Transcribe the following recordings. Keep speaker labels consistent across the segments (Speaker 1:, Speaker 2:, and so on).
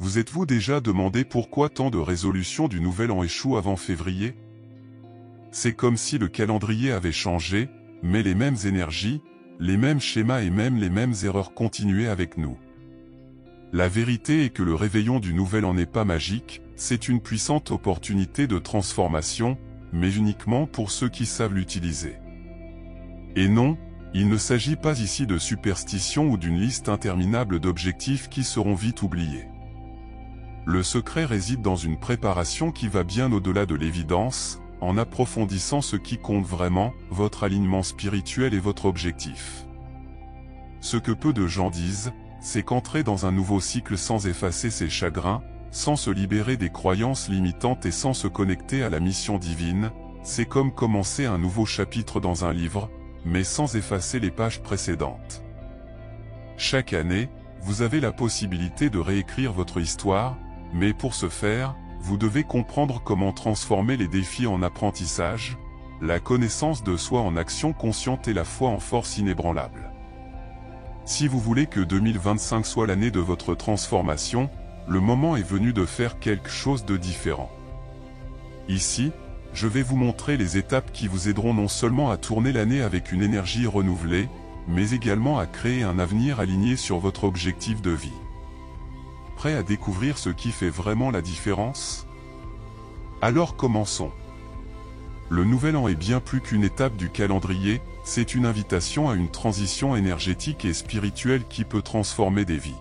Speaker 1: Vous êtes-vous déjà demandé pourquoi tant de résolutions du Nouvel An échouent avant février? C'est comme si le calendrier avait changé, mais les mêmes énergies, les mêmes schémas et même les mêmes erreurs continuaient avec nous. La vérité est que le réveillon du Nouvel An n'est pas magique, c'est une puissante opportunité de transformation, mais uniquement pour ceux qui savent l'utiliser. Et non, il ne s'agit pas ici de superstition ou d'une liste interminable d'objectifs qui seront vite oubliés. Le secret réside dans une préparation qui va bien au-delà de l'évidence, en approfondissant ce qui compte vraiment, votre alignement spirituel et votre objectif. Ce que peu de gens disent, c'est qu'entrer dans un nouveau cycle sans effacer ses chagrins, sans se libérer des croyances limitantes et sans se connecter à la mission divine, c'est comme commencer un nouveau chapitre dans un livre, mais sans effacer les pages précédentes. Chaque année, vous avez la possibilité de réécrire votre histoire, mais pour ce faire, vous devez comprendre comment transformer les défis en apprentissage, la connaissance de soi en action consciente et la foi en force inébranlable. Si vous voulez que 2025 soit l'année de votre transformation, le moment est venu de faire quelque chose de différent. Ici, je vais vous montrer les étapes qui vous aideront non seulement à tourner l'année avec une énergie renouvelée, mais également à créer un avenir aligné sur votre objectif de vie. Prêt à découvrir ce qui fait vraiment la différence? Alors commençons. Le Nouvel An est bien plus qu'une étape du calendrier, c'est une invitation à une transition énergétique et spirituelle qui peut transformer des vies.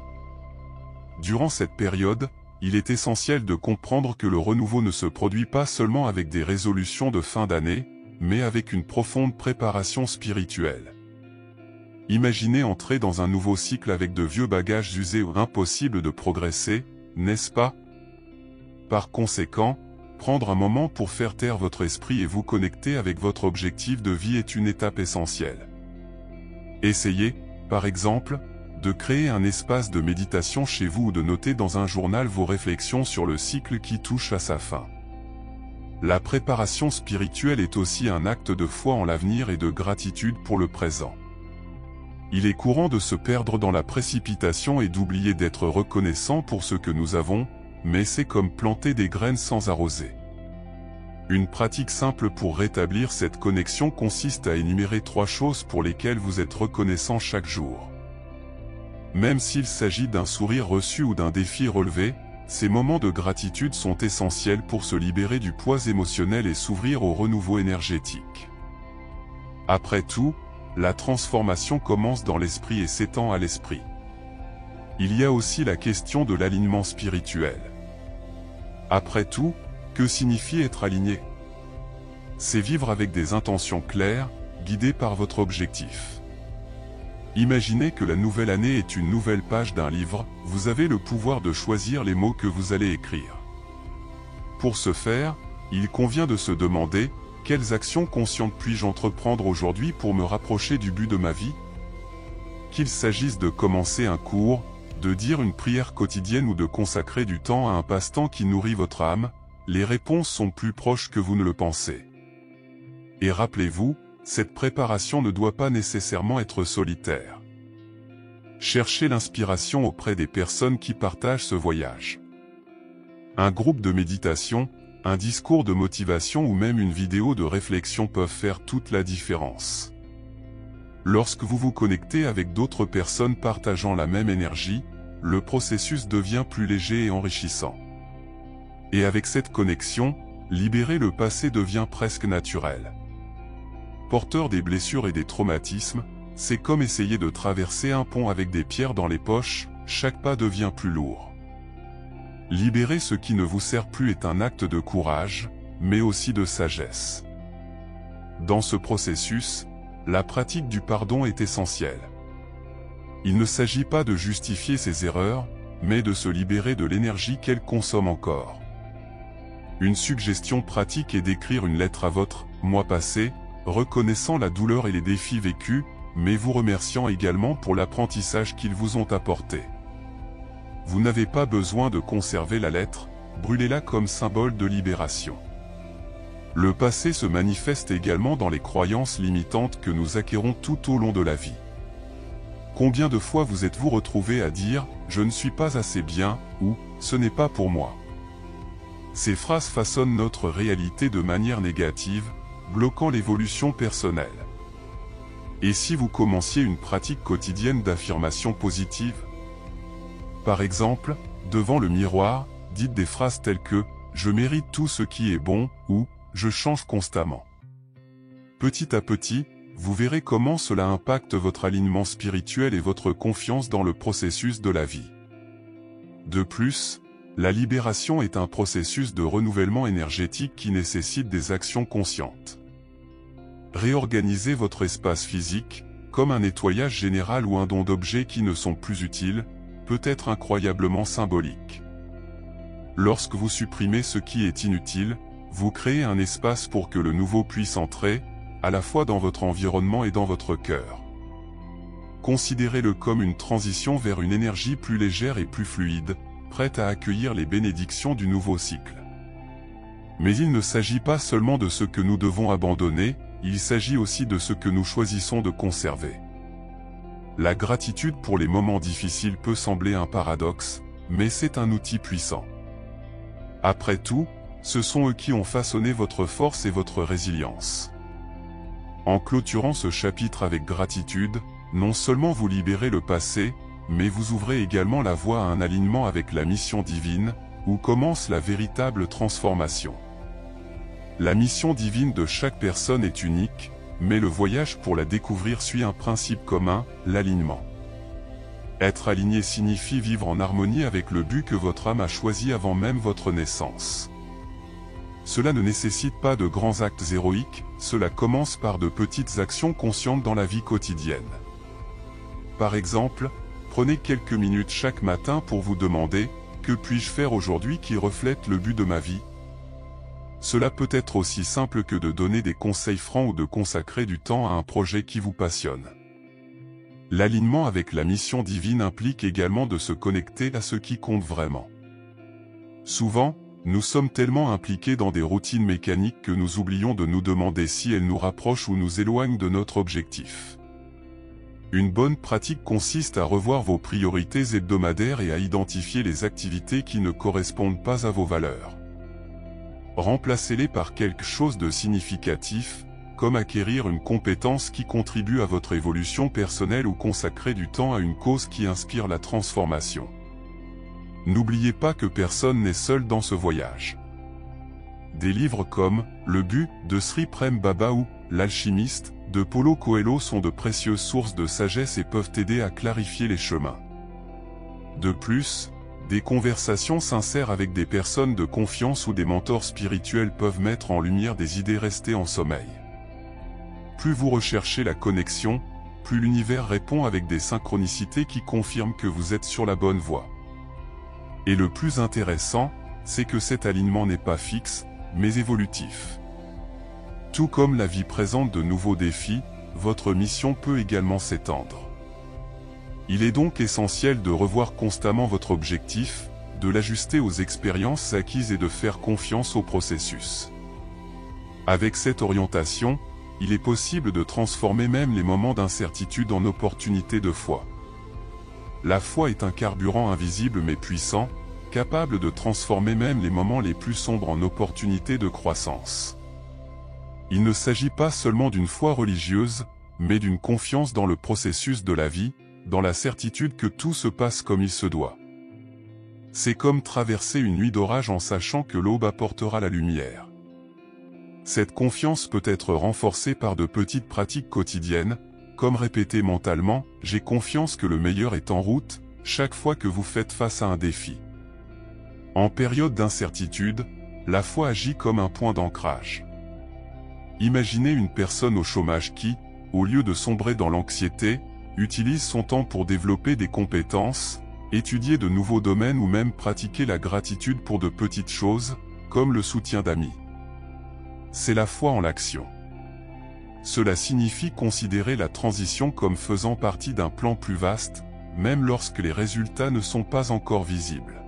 Speaker 1: Durant cette période, il est essentiel de comprendre que le renouveau ne se produit pas seulement avec des résolutions de fin d'année, mais avec une profonde préparation spirituelle. Imaginez entrer dans un nouveau cycle avec de vieux bagages usés ou impossible de progresser, n'est-ce pas? Par conséquent, prendre un moment pour faire taire votre esprit et vous connecter avec votre objectif de vie est une étape essentielle. Essayez, par exemple, de créer un espace de méditation chez vous ou de noter dans un journal vos réflexions sur le cycle qui touche à sa fin. La préparation spirituelle est aussi un acte de foi en l'avenir et de gratitude pour le présent. Il est courant de se perdre dans la précipitation et d'oublier d'être reconnaissant pour ce que nous avons, mais c'est comme planter des graines sans arroser. Une pratique simple pour rétablir cette connexion consiste à énumérer 3 choses pour lesquelles vous êtes reconnaissant chaque jour. Même s'il s'agit d'un sourire reçu ou d'un défi relevé, ces moments de gratitude sont essentiels pour se libérer du poids émotionnel et s'ouvrir au renouveau énergétique. Après tout, la transformation commence dans l'esprit et s'étend à l'esprit. Il y a aussi la question de l'alignement spirituel. Après tout, que signifie être aligné? C'est vivre avec des intentions claires, guidées par votre objectif. Imaginez que la nouvelle année est une nouvelle page d'un livre, vous avez le pouvoir de choisir les mots que vous allez écrire. Pour ce faire, il convient de se demander: quelles actions conscientes puis-je entreprendre aujourd'hui pour me rapprocher du but de ma vie? Qu'il s'agisse de commencer un cours, de dire une prière quotidienne ou de consacrer du temps à un passe-temps qui nourrit votre âme, les réponses sont plus proches que vous ne le pensez. Et rappelez-vous, cette préparation ne doit pas nécessairement être solitaire. Cherchez l'inspiration auprès des personnes qui partagent ce voyage. Un groupe de méditation, un discours de motivation ou même une vidéo de réflexion peuvent faire toute la différence. Lorsque vous vous connectez avec d'autres personnes partageant la même énergie, le processus devient plus léger et enrichissant. Et avec cette connexion, libérer le passé devient presque naturel. Porteur des blessures et des traumatismes, c'est comme essayer de traverser un pont avec des pierres dans les poches, chaque pas devient plus lourd. Libérer ce qui ne vous sert plus est un acte de courage, mais aussi de sagesse. Dans ce processus, la pratique du pardon est essentielle. Il ne s'agit pas de justifier ses erreurs, mais de se libérer de l'énergie qu'elles consomment encore. Une suggestion pratique est d'écrire une lettre à votre « moi passé », reconnaissant la douleur et les défis vécus, mais vous remerciant également pour l'apprentissage qu'ils vous ont apporté. Vous n'avez pas besoin de conserver la lettre, brûlez-la comme symbole de libération. Le passé se manifeste également dans les croyances limitantes que nous acquérons tout au long de la vie. Combien de fois vous êtes-vous retrouvé à dire « je ne suis pas assez bien » ou « ce n'est pas pour moi ». Ces phrases façonnent notre réalité de manière négative, bloquant l'évolution personnelle. Et si vous commenciez une pratique quotidienne d'affirmation positive? Par exemple, devant le miroir, dites des phrases telles que « je mérite tout ce qui est bon » ou « je change constamment ». Petit à petit, vous verrez comment cela impacte votre alignement spirituel et votre confiance dans le processus de la vie. De plus, la libération est un processus de renouvellement énergétique qui nécessite des actions conscientes. Réorganisez votre espace physique, comme un nettoyage général ou un don d'objets qui ne sont plus utiles, peut être incroyablement symbolique. Lorsque vous supprimez ce qui est inutile, vous créez un espace pour que le nouveau puisse entrer, à la fois dans votre environnement et dans votre cœur. Considérez-le comme une transition vers une énergie plus légère et plus fluide, prête à accueillir les bénédictions du nouveau cycle. Mais il ne s'agit pas seulement de ce que nous devons abandonner, il s'agit aussi de ce que nous choisissons de conserver. La gratitude pour les moments difficiles peut sembler un paradoxe, mais c'est un outil puissant. Après tout, ce sont eux qui ont façonné votre force et votre résilience. En clôturant ce chapitre avec gratitude, non seulement vous libérez le passé, mais vous ouvrez également la voie à un alignement avec la mission divine, où commence la véritable transformation. La mission divine de chaque personne est unique, mais le voyage pour la découvrir suit un principe commun, l'alignement. Être aligné signifie vivre en harmonie avec le but que votre âme a choisi avant même votre naissance. Cela ne nécessite pas de grands actes héroïques, cela commence par de petites actions conscientes dans la vie quotidienne. Par exemple, prenez quelques minutes chaque matin pour vous demander « Que puis-je faire aujourd'hui qui reflète le but de ma vie ?» Cela peut être aussi simple que de donner des conseils francs ou de consacrer du temps à un projet qui vous passionne. L'alignement avec la mission divine implique également de se connecter à ce qui compte vraiment. Souvent, nous sommes tellement impliqués dans des routines mécaniques que nous oublions de nous demander si elles nous rapprochent ou nous éloignent de notre objectif. Une bonne pratique consiste à revoir vos priorités hebdomadaires et à identifier les activités qui ne correspondent pas à vos valeurs. Remplacez-les par quelque chose de significatif, comme acquérir une compétence qui contribue à votre évolution personnelle ou consacrer du temps à une cause qui inspire la transformation. N'oubliez pas que personne n'est seul dans ce voyage. Des livres comme « Le but » de Sri Prem Baba ou « L'alchimiste » de Paulo Coelho sont de précieuses sources de sagesse et peuvent aider à clarifier les chemins. De plus, des conversations sincères avec des personnes de confiance ou des mentors spirituels peuvent mettre en lumière des idées restées en sommeil. Plus vous recherchez la connexion, plus l'univers répond avec des synchronicités qui confirment que vous êtes sur la bonne voie. Et le plus intéressant, c'est que cet alignement n'est pas fixe, mais évolutif. Tout comme la vie présente de nouveaux défis, votre mission peut également s'étendre. Il est donc essentiel de revoir constamment votre objectif, de l'ajuster aux expériences acquises et de faire confiance au processus. Avec cette orientation, il est possible de transformer même les moments d'incertitude en opportunités de foi. La foi est un carburant invisible mais puissant, capable de transformer même les moments les plus sombres en opportunités de croissance. Il ne s'agit pas seulement d'une foi religieuse, mais d'une confiance dans le processus de la vie, dans la certitude que tout se passe comme il se doit. C'est comme traverser une nuit d'orage en sachant que l'aube apportera la lumière. Cette confiance peut être renforcée par de petites pratiques quotidiennes, comme répéter mentalement « J'ai confiance que le meilleur est en route » chaque fois que vous faites face à un défi. En période d'incertitude, la foi agit comme un point d'ancrage. Imaginez une personne au chômage qui, au lieu de sombrer dans l'anxiété, utilise son temps pour développer des compétences, étudier de nouveaux domaines ou même pratiquer la gratitude pour de petites choses, comme le soutien d'amis. C'est la foi en l'action. Cela signifie considérer la transition comme faisant partie d'un plan plus vaste, même lorsque les résultats ne sont pas encore visibles.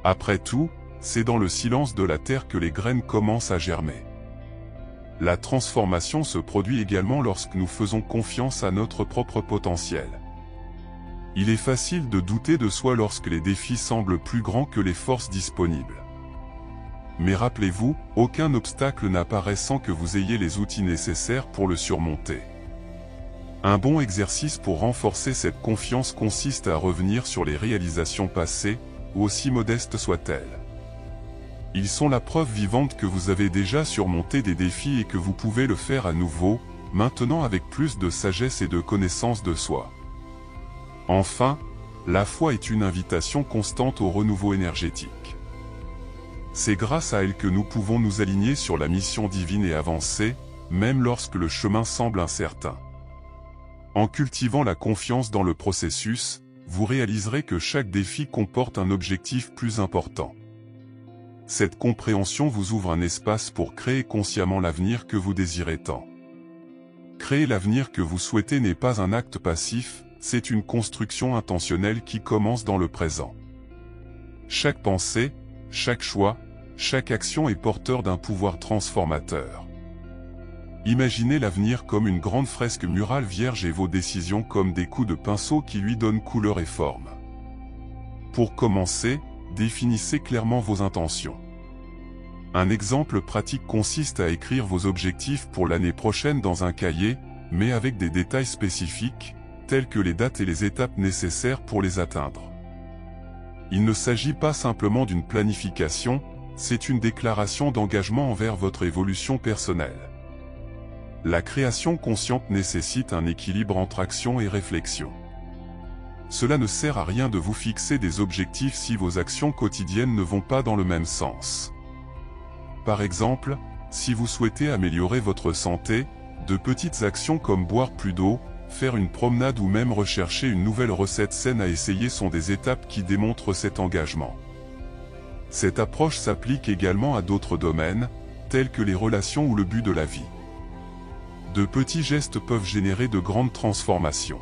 Speaker 1: Après tout, c'est dans le silence de la terre que les graines commencent à germer. La transformation se produit également lorsque nous faisons confiance à notre propre potentiel. Il est facile de douter de soi lorsque les défis semblent plus grands que les forces disponibles. Mais rappelez-vous, aucun obstacle n'apparaît sans que vous ayez les outils nécessaires pour le surmonter. Un bon exercice pour renforcer cette confiance consiste à revenir sur les réalisations passées, aussi modestes soient-elles. Ils sont la preuve vivante que vous avez déjà surmonté des défis et que vous pouvez le faire à nouveau, maintenant avec plus de sagesse et de connaissance de soi. Enfin, la foi est une invitation constante au renouveau énergétique. C'est grâce à elle que nous pouvons nous aligner sur la mission divine et avancer, même lorsque le chemin semble incertain. En cultivant la confiance dans le processus, vous réaliserez que chaque défi comporte un objectif plus important. Cette compréhension vous ouvre un espace pour créer consciemment l'avenir que vous désirez tant. Créer l'avenir que vous souhaitez n'est pas un acte passif, c'est une construction intentionnelle qui commence dans le présent. Chaque pensée, chaque choix, chaque action est porteur d'un pouvoir transformateur. Imaginez l'avenir comme une grande fresque murale vierge et vos décisions comme des coups de pinceau qui lui donnent couleur et forme. Pour commencer, définissez clairement vos intentions. Un exemple pratique consiste à écrire vos objectifs pour l'année prochaine dans un cahier, mais avec des détails spécifiques, tels que les dates et les étapes nécessaires pour les atteindre. Il ne s'agit pas simplement d'une planification, c'est une déclaration d'engagement envers votre évolution personnelle. La création consciente nécessite un équilibre entre action et réflexion. Cela ne sert à rien de vous fixer des objectifs si vos actions quotidiennes ne vont pas dans le même sens. Par exemple, si vous souhaitez améliorer votre santé, de petites actions comme boire plus d'eau, faire une promenade ou même rechercher une nouvelle recette saine à essayer sont des étapes qui démontrent cet engagement. Cette approche s'applique également à d'autres domaines, tels que les relations ou le but de la vie. De petits gestes peuvent générer de grandes transformations.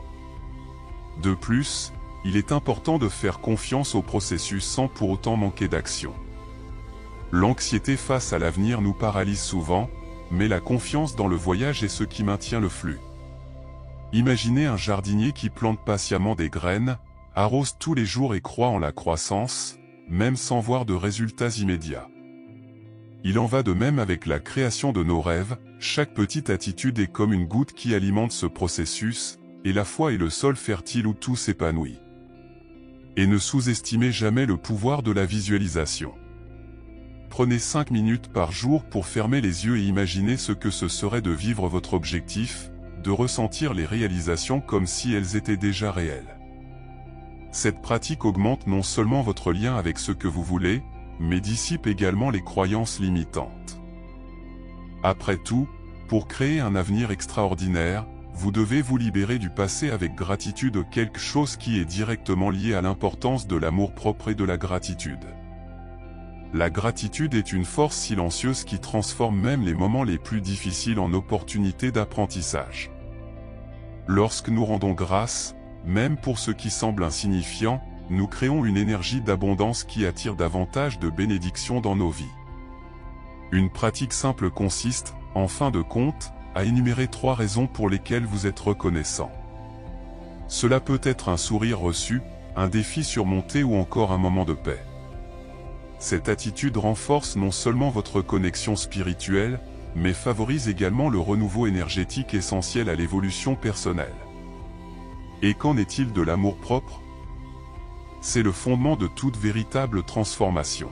Speaker 1: De plus, il est important de faire confiance au processus sans pour autant manquer d'action. L'anxiété face à l'avenir nous paralyse souvent, mais la confiance dans le voyage est ce qui maintient le flux. Imaginez un jardinier qui plante patiemment des graines, arrose tous les jours et croit en la croissance, même sans voir de résultats immédiats. Il en va de même avec la création de nos rêves, chaque petite attitude est comme une goutte qui alimente ce processus, et la foi est le sol fertile où tout s'épanouit. Et ne sous-estimez jamais le pouvoir de la visualisation. Prenez 5 minutes par jour pour fermer les yeux et imaginer ce que ce serait de vivre votre objectif, de ressentir les réalisations comme si elles étaient déjà réelles. Cette pratique augmente non seulement votre lien avec ce que vous voulez, mais dissipe également les croyances limitantes. Après tout, pour créer un avenir extraordinaire, vous devez vous libérer du passé avec gratitude, quelque chose qui est directement lié à l'importance de l'amour-propre et de la gratitude. La gratitude est une force silencieuse qui transforme même les moments les plus difficiles en opportunités d'apprentissage. Lorsque nous rendons grâce, même pour ce qui semble insignifiant, nous créons une énergie d'abondance qui attire davantage de bénédictions dans nos vies. Une pratique simple consiste, en fin de compte, à énumérer 3 raisons pour lesquelles vous êtes reconnaissant. Cela peut être un sourire reçu, un défi surmonté ou encore un moment de paix. Cette attitude renforce non seulement votre connexion spirituelle, mais favorise également le renouveau énergétique essentiel à l'évolution personnelle. Et qu'en est-il de l'amour-propre ? C'est le fondement de toute véritable transformation.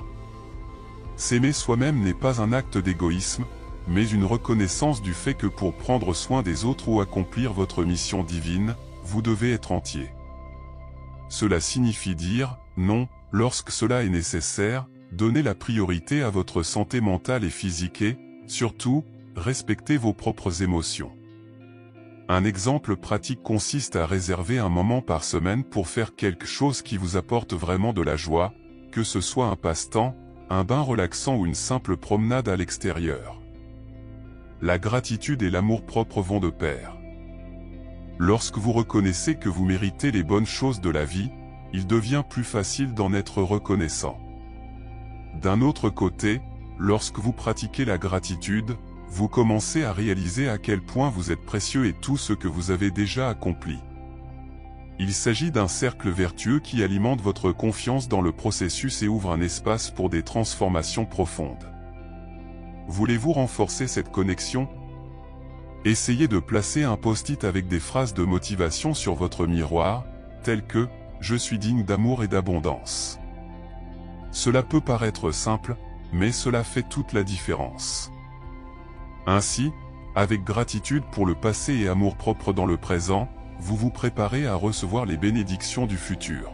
Speaker 1: S'aimer soi-même n'est pas un acte d'égoïsme, mais une reconnaissance du fait que pour prendre soin des autres ou accomplir votre mission divine, vous devez être entier. Cela signifie dire « non » lorsque cela est nécessaire, donner la priorité à votre santé mentale et physique et, surtout, respecter vos propres émotions. Un exemple pratique consiste à réserver un moment par semaine pour faire quelque chose qui vous apporte vraiment de la joie, que ce soit un passe-temps, un bain relaxant ou une simple promenade à l'extérieur. La gratitude et l'amour-propre vont de pair. Lorsque vous reconnaissez que vous méritez les bonnes choses de la vie, il devient plus facile d'en être reconnaissant. D'un autre côté, lorsque vous pratiquez la gratitude, vous commencez à réaliser à quel point vous êtes précieux et tout ce que vous avez déjà accompli. Il s'agit d'un cercle vertueux qui alimente votre confiance dans le processus et ouvre un espace pour des transformations profondes. Voulez-vous renforcer cette connexion? Essayez de placer un post-it avec des phrases de motivation sur votre miroir, telles que « Je suis digne d'amour et d'abondance ». Cela peut paraître simple, mais cela fait toute la différence. Ainsi, avec gratitude pour le passé et amour-propre dans le présent, vous vous préparez à recevoir les bénédictions du futur.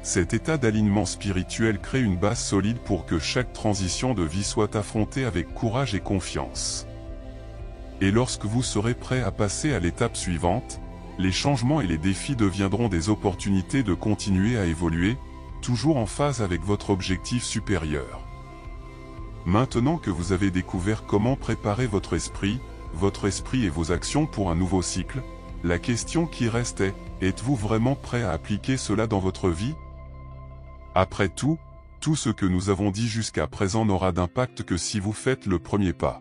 Speaker 1: Cet état d'alignement spirituel crée une base solide pour que chaque transition de vie soit affrontée avec courage et confiance. Et lorsque vous serez prêt à passer à l'étape suivante, les changements et les défis deviendront des opportunités de continuer à évoluer, toujours en phase avec votre objectif supérieur. Maintenant que vous avez découvert comment préparer votre esprit et vos actions pour un nouveau cycle, la question qui reste est, êtes-vous vraiment prêt à appliquer cela dans votre vie? Après tout ce que nous avons dit jusqu'à présent n'aura d'impact que si vous faites le premier pas.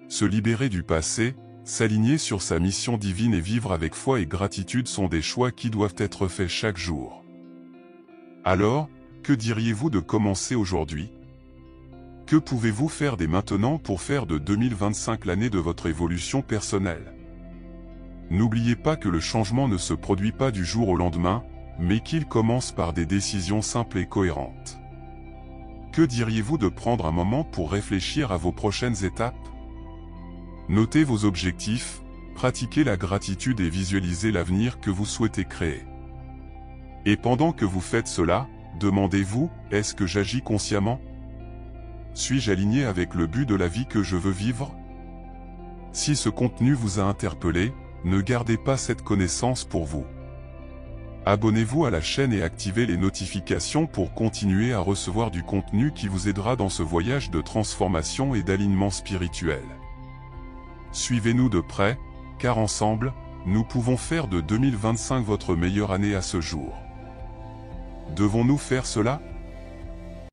Speaker 1: Se libérer du passé, s'aligner sur sa mission divine et vivre avec foi et gratitude sont des choix qui doivent être faits chaque jour. Alors, que diriez-vous de commencer aujourd'hui? Que pouvez-vous faire dès maintenant pour faire de 2025 l'année de votre évolution personnelle? N'oubliez pas que le changement ne se produit pas du jour au lendemain, mais qu'il commence par des décisions simples et cohérentes. Que diriez-vous de prendre un moment pour réfléchir à vos prochaines étapes? Notez vos objectifs, pratiquez la gratitude et visualisez l'avenir que vous souhaitez créer. Et pendant que vous faites cela, demandez-vous, est-ce que j'agis consciemment? Suis-je aligné avec le but de la vie que je veux vivre? Si ce contenu vous a interpellé, ne gardez pas cette connaissance pour vous. Abonnez-vous à la chaîne et activez les notifications pour continuer à recevoir du contenu qui vous aidera dans ce voyage de transformation et d'alignement spirituel. Suivez-nous de près, car ensemble, nous pouvons faire de 2025 votre meilleure année à ce jour. Devons-nous faire cela?